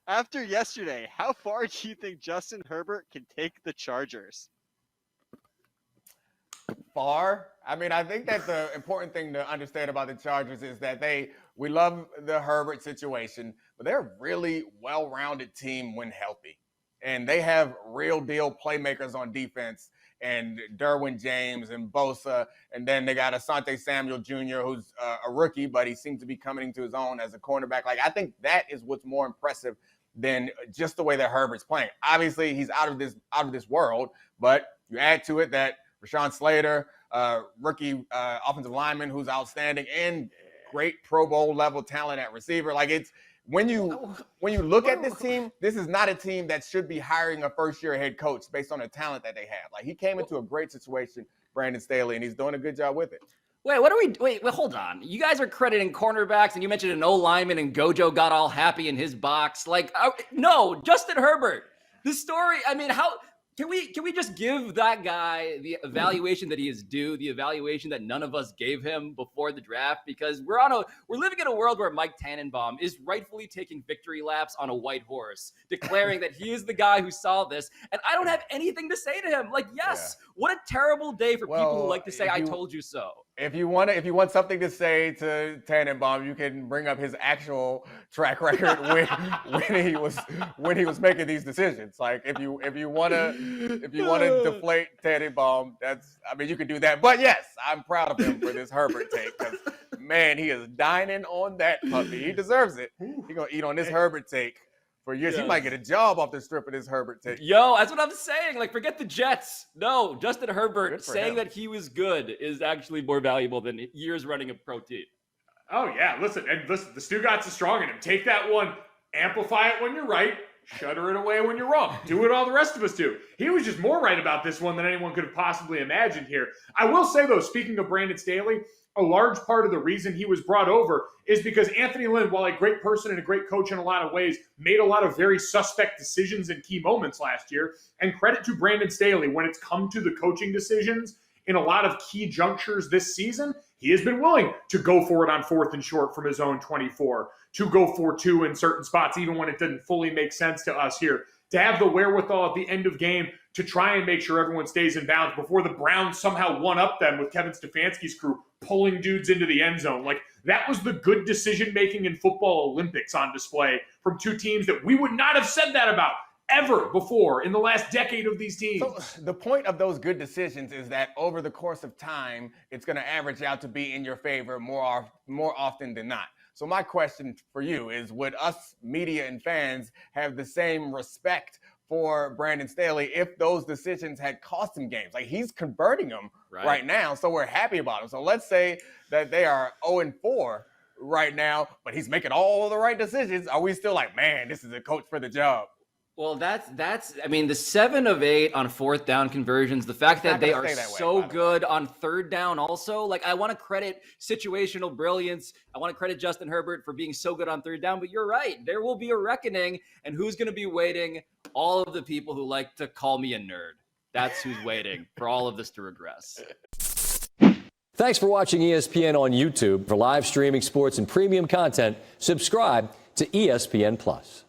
After yesterday, how far do you think Justin Herbert can take the Chargers? Far. I mean, I think that the important thing to understand about the Chargers is that we love the Herbert situation, but they're a really well-rounded team when healthy. And they have real deal playmakers on defense, and Derwin James and Bosa, and then they got Asante Samuel Jr., who's a rookie, but he seems to be coming into his own as a cornerback. Like, I think that is what's more impressive than just the way that Herbert's playing. Obviously, he's out of this world, but you add to it that Rashawn Slater, rookie offensive lineman who's outstanding, and great Pro Bowl level talent at receiver. Like, it's when you look at this team, this is not a team that should be hiring a first-year head coach based on the talent that they have. Like, he came into a great situation, Brandon Staley, and he's doing a good job with it. Wait, hold on. You guys are crediting cornerbacks, and you mentioned an O-lineman, and Gojo got all happy in his box. Like, no, Justin Herbert. The story, I mean, how... Can we just give that guy the evaluation that he is due, the evaluation that none of us gave him before the draft? Because we're living in a world where Mike Tannenbaum is rightfully taking victory laps on a white horse, declaring that he is the guy who saw this, and I don't have anything to say to him. Like, yes, what a terrible day for people who like to say, "I told you so." If you want something to say to Tannenbaum, you can bring up his actual track record when he was making these decisions. Like, if you want to deflate Tannenbaum, you could do that. But yes, I'm proud of him for this Herbert take, because man, he is dining on that puppy. He deserves it. He's gonna eat on this Herbert take for years. Yes. He might get a job off the strip of this Herbert take. Yo, that's what I'm saying. Like, forget the Jets. No, Justin Herbert saying that he was good is actually more valuable than years running a pro team. Oh, yeah. Listen, the Stugatz is strong in him. Take that one, amplify it when you're right, shudder it away when you're wrong. Do what all the rest of us do. He was just more right about this one than anyone could have possibly imagined here. I will say, though, speaking of Brandon Staley, a large part of the reason he was brought over is because Anthony Lynn, while a great person and a great coach in a lot of ways, made a lot of very suspect decisions in key moments last year. And credit to Brandon Staley, when it's come to the coaching decisions in a lot of key junctures this season, he has been willing to go for it on 4th and short from his own 24, to go for 2 in certain spots, even when it didn't fully make sense to us here, to have the wherewithal at the end of game to try and make sure everyone stays in bounds before the Browns somehow one-up them with Kevin Stefanski's crew pulling dudes into the end zone. Like, that was the good decision-making in football Olympics on display from two teams that we would not have said that about ever before in the last decade of these teams. So the point of those good decisions is that over the course of time, it's going to average out to be in your favor more often than not. So my question for you is, would us media and fans have the same respect for Brandon Staley if those decisions had cost him games? Like, he's converting them right now, so we're happy about him. So let's say that they are 0-4 right now, but he's making all the right decisions. Are we still like, man, this is a coach for the job? Well, that's I mean, the 7 of 8 on 4th down conversions, the fact that they are so good on 3rd down also, like, I want to credit situational brilliance. I want to credit Justin Herbert for being so good on 3rd down, but you're right. There will be a reckoning, and who's going to be waiting? All of the people who like to call me a nerd. That's who's waiting for all of this to regress. Thanks for watching ESPN on YouTube. For live streaming sports and premium content, subscribe to ESPN+.